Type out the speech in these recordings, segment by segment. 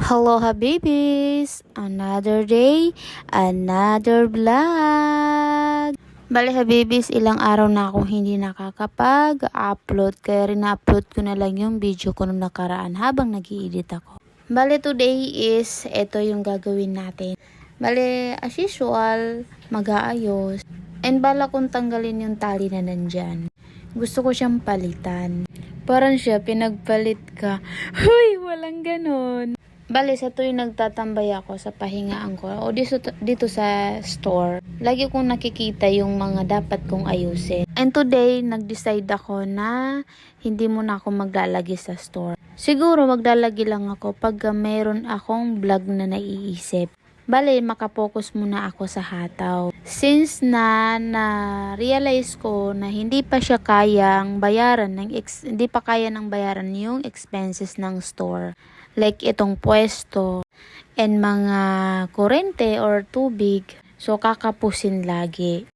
Hello habibis! Another day, another vlog! Bale habibis, ilang araw na akong hindi nakakapag-upload kaya rin na-upload ko na lang yung video ko nung nakaraan habang nag-i-edit ako. Bale today is, ito yung gagawin natin. Bale as usual, mag-aayos. And bala kong tanggalin yung tali na nandyan. Gusto ko siyang palitan. Parang siya, pinagpalit ka. Huy, walang ganon. Bale, sa tuwing nagtatambay ako sa pahingaan ko o dito sa store, lagi kong nakikita yung mga dapat kong ayusin. And today, nag-decide ako na hindi muna ako maglalagi sa store. Siguro maglalagi lang ako pag mayroon akong vlog na naiisip. Bale, makapokus muna ako sa hataw. Since na-realize ko na hindi pa siya kayang bayaran hindi pa kaya ng bayaran yung expenses ng store. Like itong pwesto and mga kurente or tubig. So, kakapusin lagi.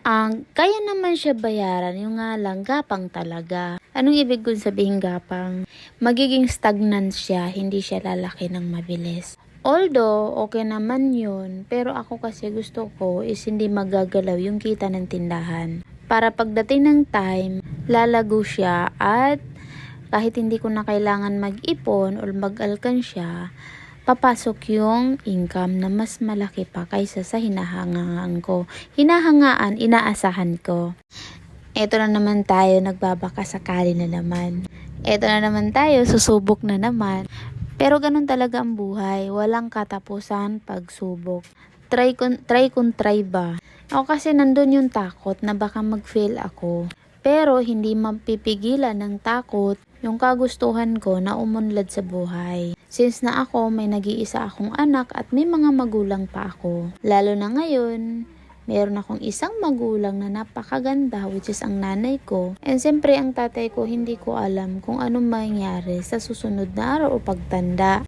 Ang kaya naman siya bayaran, yung nga lang, gapang talaga. Anong ibig kong sabihin gapang? Magiging stagnant siya, hindi siya lalaki ng mabilis. Although, okay naman yun, pero ako kasi gusto ko is hindi magagalaw yung kita ng tindahan. Para pagdating ng time, lalago siya at kahit hindi ko na kailangan mag-ipon o mag-alkansya, papasok yung income na mas malaki pa kaysa sa hinahangaan ko. Hinahangaan, inaasahan ko. Eto na naman tayo, nagbabaka sakali na naman. Eto na naman tayo, susubok na naman. Pero ganun talaga ang buhay, walang katapusan pagsubok. Try ba? O kasi nandun yung takot na baka mag-fail ako. Pero hindi mapipigilan ng takot yung kagustuhan ko na umunlad sa buhay. Since na ako may nag-iisa akong anak at may mga magulang pa ako. Lalo na ngayon, meron akong isang magulang na napakaganda which is ang nanay ko. And siyempre ang tatay ko hindi ko alam kung anong mangyari sa susunod na araw o pagtanda.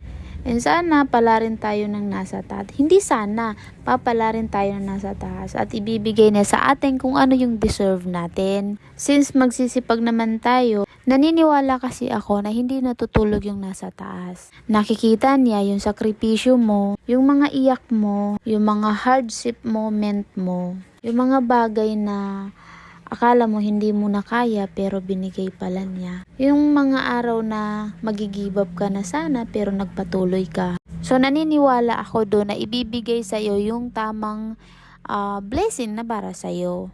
And sana palarin tayo ng nasa taas. Hindi sana, papalarin tayo ng nasa taas at ibibigay niya sa atin kung ano yung deserve natin. Since magsisipag naman tayo, naniniwala kasi ako na hindi natutulog yung nasa taas. Nakikita niya yung sakripisyo mo, yung mga iyak mo, yung mga hardship moment mo, yung mga bagay na akala mo hindi mo na kaya pero binigay pala niya. Yung mga araw na magigibab ka na sana pero nagpatuloy ka. So naniniwala ako doon na ibibigay sa iyo yung tamang blessing na para sa iyo.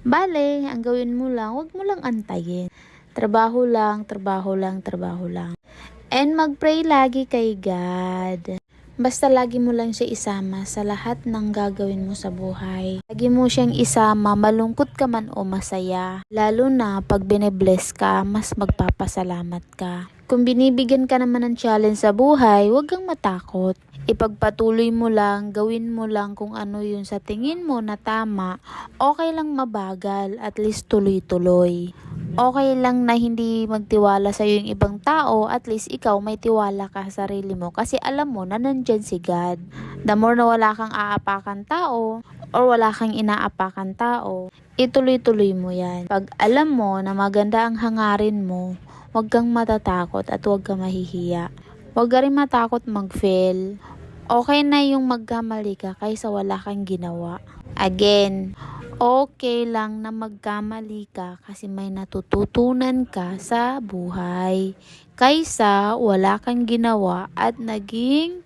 Bale, ang gawin mo lang, wag mo lang antayin. Trabaho lang, trabaho lang, trabaho lang. And mag-pray lagi kay God. Basta lagi mo lang siya isama sa lahat ng gagawin mo sa buhay. Lagi mo siyang isama, malungkot ka man o masaya. Lalo na pag bine-bless ka, mas magpapasalamat ka. Kung binibigyan ka naman ng challenge sa buhay, huwag kang matakot. Ipagpatuloy mo lang, gawin mo lang kung ano yung sa tingin mo na tama. Okay lang mabagal, at least tuloy-tuloy. Okay lang na hindi magtiwala sa yung ibang tao, at least ikaw may tiwala ka sa sarili mo kasi alam mo na nandyan si God. The more na wala kang aapakan tao or wala kang inaapakan tao, ituloy-tuloy mo yan. Pag alam mo na maganda ang hangarin mo, huwag kang matatakot at huwag kang mahihiya. Huwag ka rin matakot mag-fail. Okay na yung magkamali ka kaysa wala kang ginawa. Again, okay lang na magkamali ka kasi may natututunan ka sa buhay. Kaysa wala kang ginawa at naging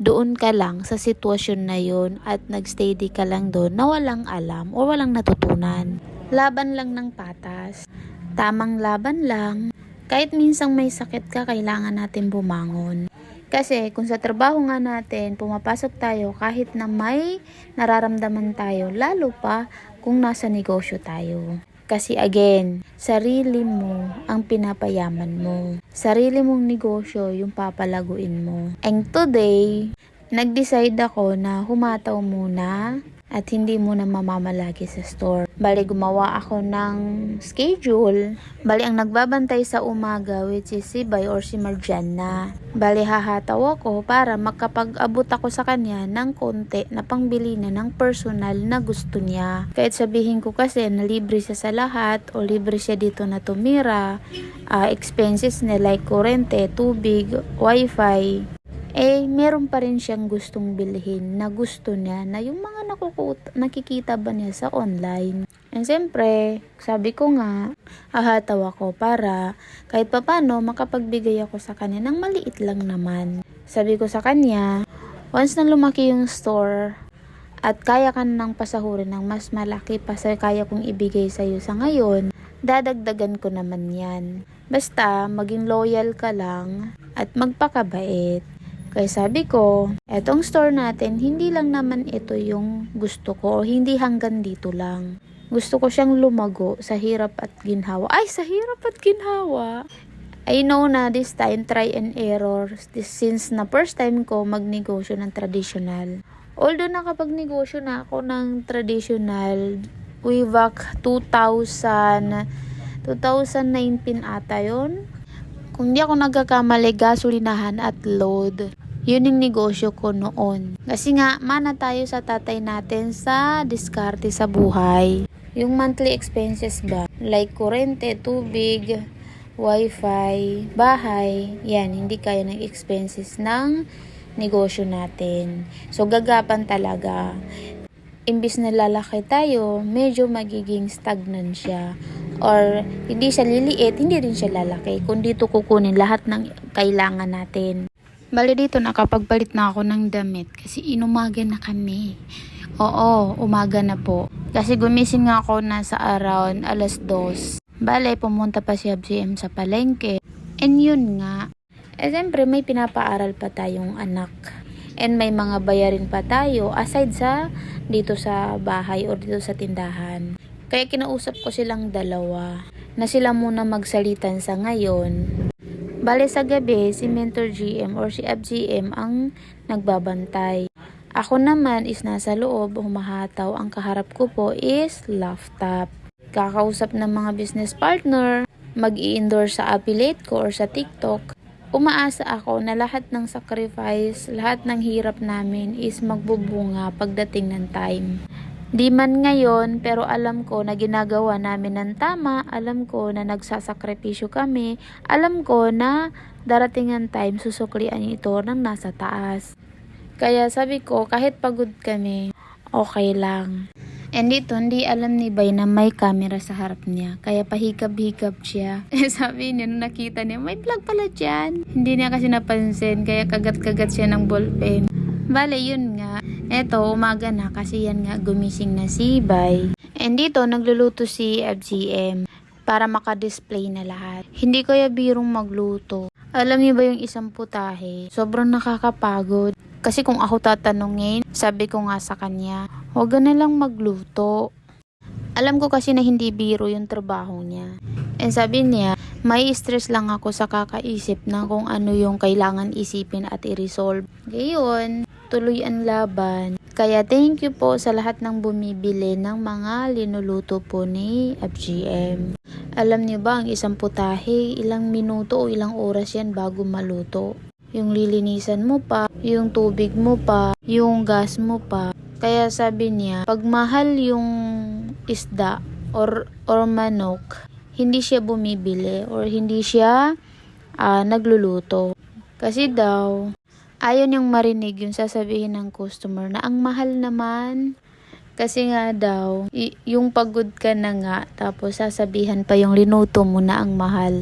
doon ka lang sa sitwasyon na yun at nagsteady ka lang doon na walang alam o walang natutunan. Laban lang ng patas. Tamang laban lang. Kahit minsang may sakit ka, kailangan natin bumangon. Kasi kung sa trabaho nga natin, pumapasok tayo kahit na may nararamdaman tayo, lalo pa kung nasa negosyo tayo. Kasi again, sarili mo ang pinapayaman mo. Sarili mong negosyo yung papalaguin mo. And today, nag-decide ako na humataw muna at hindi mo na mamamalagi sa store. Bali, gumawa ako ng schedule. Bali, ang nagbabantay sa umaga, which is si Bay or si Marjana. Bali, hahataw ako para makapag-abot ako sa kanya ng konti na pangbili na ng personal na gusto niya. Kahit sabihin ko kasi na libre siya sa lahat o libre siya dito na tumira, expenses na like kurente, tubig, wifi, meron pa rin siyang gustong bilhin na gusto niya na yung mga nakikita ba niya sa online. And siyempre, sabi ko nga, hahataw ako para kahit papano makapagbigay ako sa kanya ng maliit lang naman. Sabi ko sa kanya, once na lumaki yung store at kaya ka nang pasahurin ng mas malaki pa sa kaya kong ibigay sa'yo sa ngayon, dadagdagan ko naman yan. Basta, maging loyal ka lang at magpakabait. Kaya sabi ko, etong store natin, hindi lang naman ito yung gusto ko, hindi hanggang dito lang. Gusto ko siyang lumago sa hirap at ginhawa. Ay, sa hirap at ginhawa! I know na this time, try and error. Since na first time ko magnegosyo ng traditional. Although nakapagnegosyo na ako ng traditional, way back 2019 ata yun. Kung di ako nagkakamali, gasolinahan at load. Yun yung negosyo ko noon. Kasi nga, mana tayo sa tatay natin sa diskarte sa buhay. Yung monthly expenses ba? Like kurente, tubig, wifi, bahay. Yan, hindi kaya ng expenses ng negosyo natin. So, gagapan talaga. Imbis na lalaki tayo, medyo magiging stagnant siya. Or, hindi siya liliit, hindi rin siya lalaki. Kung dito kukunin lahat ng kailangan natin. Bali dito, nakapagpalit na ako ng damit. Kasi inumaga na kami. Oo, umaga na po. Kasi gumising nga ako na sa around 2:00. Bale, pumunta pa si FGM sa palengke. And yun nga. Siyempre, may pinapaaral pa tayong anak. And may mga bayarin pa tayo aside sa dito sa bahay o dito sa tindahan. Kaya kinausap ko silang dalawa na sila muna magsalitan sa ngayon. Bale sa gabi, si Mentor GM or si FGM ang nagbabantay. Ako naman is nasa loob, humahataw. Ang kaharap ko po is laptop. Kakausap ng mga business partner, mag-i-endorse sa affiliate ko or sa TikTok. Umaasa ako na lahat ng sacrifice, lahat ng hirap namin is magbubunga pagdating ng time. Di man ngayon, pero alam ko na ginagawa namin ng tama, alam ko na nagsasakripisyo kami, alam ko na darating ang time susuklian ito ng nasa taas. Kaya sabi ko, kahit pagod kami, okay lang. And dito, hindi alam ni Bay na may camera sa harap niya. Kaya pahikab-hikab siya. Sabi niya, nung nakita niya, may vlog pala dyan. Hindi niya kasi napansin, kaya kagat-kagat siya ng ballpen. Bale, yun nga. Eto, umaga na kasi yan nga gumising na si Bay. And dito, nagluluto si FGM para maka-display na lahat. Hindi kaya birong magluto. Alam niyo ba yung isang putahe? Sobrang nakakapagod. Kasi kung ako tatanungin, sabi ko nga sa kanya, huwag na lang magluto. Alam ko kasi na hindi biro yung trabaho niya. And sabi niya, may stress lang ako sa kakaisip na kung ano yung kailangan isipin at i-resolve. Ngayon, tuloy ang laban. Kaya thank you po sa lahat ng bumibili ng mga linuluto po ni FGM. Alam niyo ba, ang isang putahe, ilang minuto o ilang oras yan bago maluto. Yung lilinisan mo pa, yung tubig mo pa, yung gas mo pa. Kaya sabi niya, pag mahal yung isda or manok, hindi siya bumibili or hindi siya nagluluto. Kasi daw, ayaw niyang marinig yung sasabihin ng customer na ang mahal naman. Kasi nga daw, yung pagod ka na nga, tapos sasabihan pa yung linuto mo na ang mahal.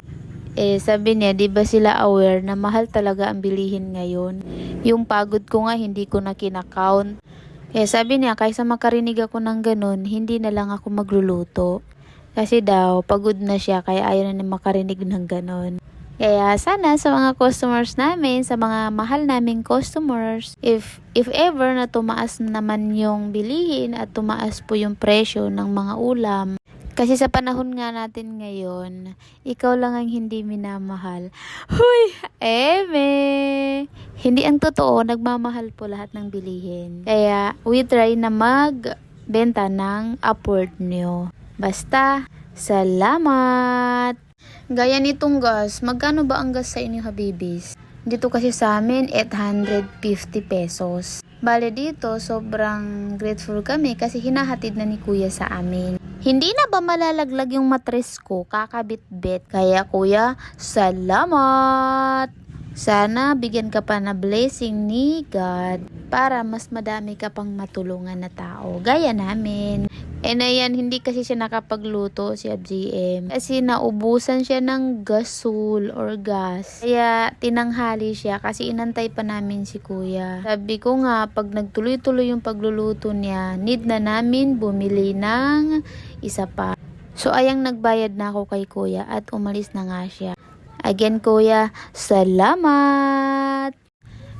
Sabi niya, di ba sila aware na mahal talaga ang bilihin ngayon? Yung pagod ko nga, hindi ko na kinakount. Sabi niya, kaysa makarinig ako ng ganun, hindi na lang ako magluluto. Kasi daw, pagod na siya, kaya ayaw na niya makarinig ng ganun. Kaya sana sa mga customers namin, sa mga mahal naming customers, if ever na tumaas naman yung bilihin at tumaas po yung presyo ng mga ulam, kasi sa panahon nga natin ngayon, ikaw lang ang hindi minamahal. Huy! Hindi ang totoo, nagmamahal po lahat ng bilihin. Kaya, we try na magbenta ng upward nyo. Basta, salamat! Gaya nitong gas, magkano ba ang gas sa inyo, habibis? Dito kasi sa amin, 850 pesos. Bale dito, sobrang grateful kami kasi hinahatid na ni kuya sa amin. Hindi na ba malalaglag yung matres ko, kakabit-bit? Kaya kuya, salamat! Sana bigyan ka pa na blessing ni God para mas madami ka pang matulungan na tao. Gaya namin. Ayan, hindi kasi siya nakapagluto si FGM. Kasi naubusan siya ng gasol or gas. Kaya tinanghali siya kasi inantay pa namin si kuya. Sabi ko nga, pag nagtuloy-tuloy yung pagluluto niya, need na namin bumili ng isa pa. So ayang nagbayad na ako kay kuya at umalis na nga siya. Again, kuya, salamat!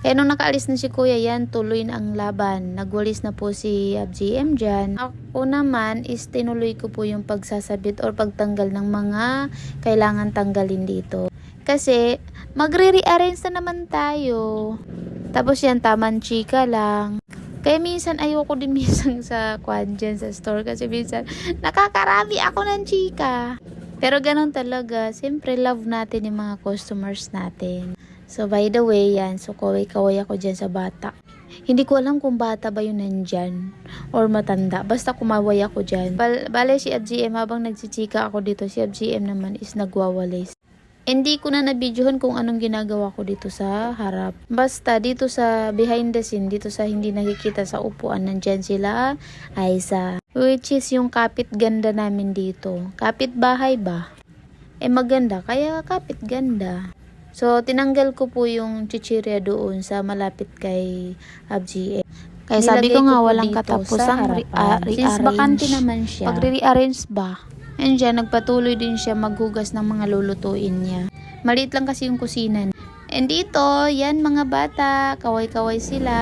Nung nakaalis na si kuya yan, tuloy na ang laban. Nagwalis na po si FGM dyan. Ako naman is tinuloy ko po yung pagsasabit or pagtanggal ng mga kailangan tanggalin dito. Kasi magre-rearrange na naman tayo. Tapos yan, taman chika lang. Kaya minsan ayoko din minsan sa kwan dyan sa store kasi minsan nakakarami ako ng chika. Pero ganun talaga, siyempre love natin yung mga customers natin. So by the way yan, so kaway-kaway ako dyan sa bata. Hindi ko alam kung bata ba yun nandyan or matanda. Basta kumaway ako dyan. Bale si FGM habang nagsichika ako dito, si FGM naman is nagwawalis. Hindi ko na nabidyohan kung anong ginagawa ko dito sa harap. Basta dito sa behind the scene, dito sa hindi nakikita sa upuan, nandyan sila Aiza. Which is yung kapit ganda namin dito. Kapit bahay ba? Maganda, kaya kapit ganda. So, tinanggal ko po yung chichirya doon sa malapit kay FGM. Kaya sabi ko nga walang katapusang re-arrange. Since bakante naman siya. Pag-re-arrange ba? And dyan, nagpatuloy din siya maghugas ng mga lulutuin niya. Maliit lang kasi yung kusina. And dito, yan mga bata, kaway-kaway sila.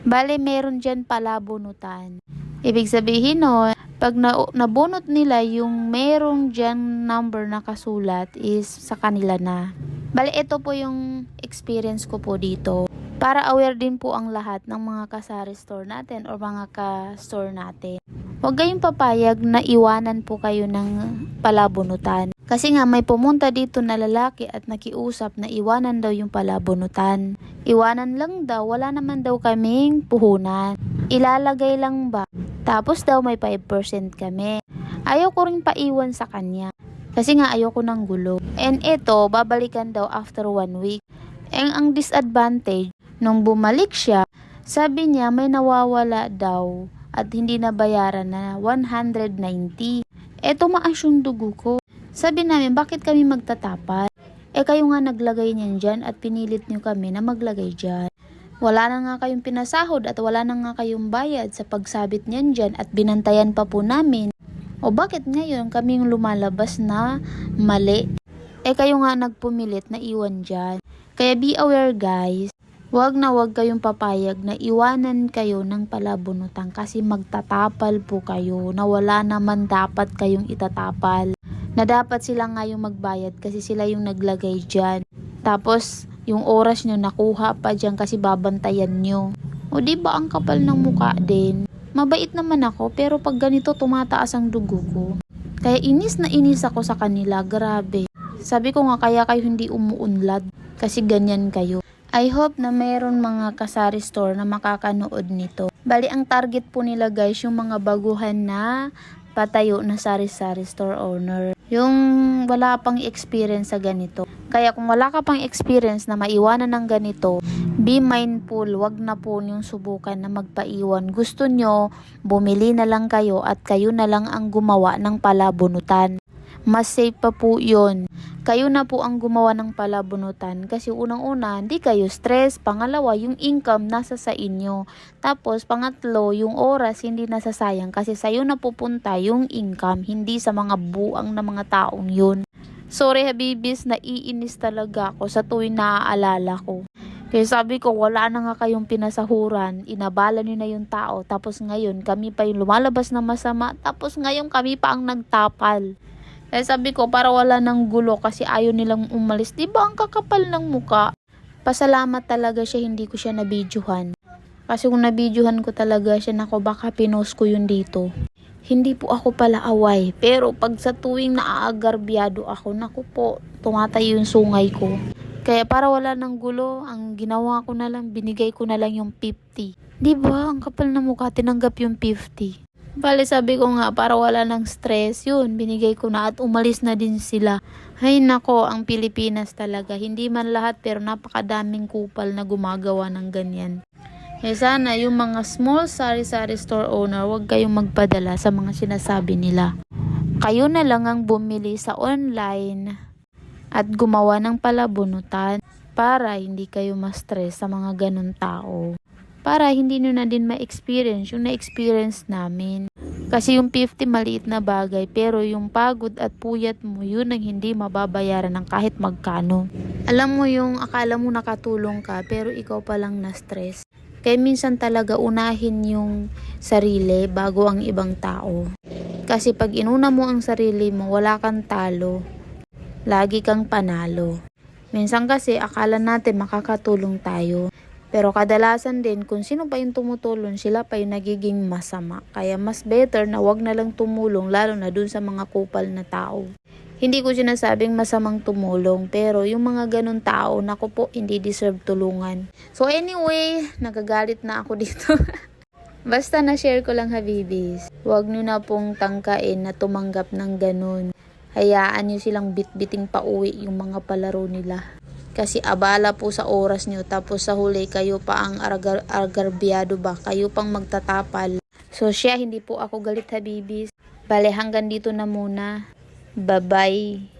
Bale, meron dyan pala bunutan. Ibig sabihin no, pag nabunot nila yung merong dyan number na kasulat is sa kanila na. Bale, ito po yung experience ko po dito. Para aware din po ang lahat ng mga kasari store natin or mga ka-store natin. Huwag kayong papayag na iwanan po kayo ng palabunutan. Kasi nga may pumunta dito na lalaki at nakiusap na iwanan daw yung palabunutan. Iwanan lang daw, wala naman daw kaming puhunan. Ilalagay lang ba? Tapos daw may 5% kami. Ayaw ko rin paiwan sa kanya. Kasi nga ayaw ko ng gulo. And ito, babalikan daw after 1 week. Ang disadvantage, nung bumalik siya, sabi niya may nawawala daw at hindi nabayaran na 190. Tumaas yung dugo ko. Sabi namin, bakit kami magtatapat? Kayo nga naglagay niyan dyan at pinilit niyo kami na maglagay dyan. Wala na nga kayong pinasahod at wala na nga kayong bayad sa pagsabit niyan dyan at binantayan pa po namin. O bakit ngayon kaming lumalabas na mali? Kayo nga nagpumilit na iwan dyan. Kaya be aware guys. Huwag na huwag kayong papayag na iwanan kayo ng palabunutan kasi magtatapal po kayo na wala naman dapat kayong itatapal. Na dapat sila nga yung magbayad kasi sila yung naglagay dyan. Tapos yung oras nyo nakuha pa dyan kasi babantayan nyo. O diba ang kapal ng muka din? Mabait naman ako pero pag ganito tumataas ang dugo ko. Kaya inis na inis ako sa kanila, grabe. Sabi ko nga kaya kayo hindi umuunlad kasi ganyan kayo. I hope na mayroon mga kasari store na makakanood nito. Bali, ang target po nila guys, yung mga baguhan na patayo na sari-sari store owner. Yung wala pang experience sa ganito. Kaya kung wala ka pang experience na maiwanan ng ganito, be mindful, wag na po yung subukan na magpaiwan. Gusto nyo, bumili na lang kayo at kayo na lang ang gumawa ng palabunutan. Mas safe pa po yun. Kayo na po ang gumawa ng palabunutan kasi unang-una, hindi kayo stress. Pangalawa, yung income nasa sa inyo. Tapos, pangatlo, yung oras hindi nasasayang kasi sa'yo na pupunta yung income, hindi sa mga buang na mga taong yun. Sorry habibis, naiinis talaga ako sa tuwing naaalala ko. Kaya sabi ko, wala na nga kayong pinasahuran, inabala nyo na yung tao, tapos ngayon kami pa yung lumalabas na masama, tapos ngayon kami pa ang nagtapal. Kaya sabi ko, para wala ng gulo kasi ayaw nilang umalis. Diba ang kakapal ng muka? Pasalamat talaga siya, hindi ko siya nabidyohan. Kasi kung nabidyohan ko talaga siya, nako baka pinost ko yun dito. Hindi po ako pala away. Pero pag sa tuwing naaagarbyado ako, naku po, tumatayo yung sungay ko. Kaya para wala ng gulo, ang ginawa ko na lang, binigay ko na lang yung 50. Diba? Ang kapal na mukha, tinanggap yung 50. Bale sabi ko nga para wala ng stress, yun, binigay ko na at umalis na din sila. Hay nako, ang Pilipinas talaga, hindi man lahat pero napakadaming kupal na gumagawa ng ganyan. Eh sana yung mga small sari-sari store owner, wag kayong magpadala sa mga sinasabi nila. Kayo na lang ang bumili sa online at gumawa ng palabunutan para hindi kayo ma-stress sa mga ganun tao. Para hindi nyo na din ma-experience yung na-experience namin. Kasi yung 50 maliit na bagay pero yung pagod at puyat mo yun ang hindi mababayaran ng kahit magkano. Alam mo yung akala mo nakatulong ka pero ikaw palang na-stress. Kaya minsan talaga unahin yung sarili bago ang ibang tao. Kasi pag inuna mo ang sarili mo, wala kang talo. Lagi kang panalo. Minsan kasi akala natin makakatulong tayo. Pero kadalasan din kung sino pa yung tumutulong, sila pa yung nagiging masama. Kaya mas better na wag na lang tumulong lalo na dun sa mga kupal na tao. Hindi ko sinasabing masamang tumulong pero yung mga ganun tao, naku po, hindi deserve tulungan. So anyway, nagagalit na ako dito. Basta na-share ko lang habibis. Huwag nyo na pong tangkain na tumanggap ng ganun. Hayaan nyo silang bitbiting pauwi yung mga palaro nila. Kasi abala po sa oras nyo tapos sa huli kayo pa ang agarbyado ba? Kayo pang magtatapal. So siya, hindi po ako galit habibis. Bale hanggang dito na muna. Bye-bye.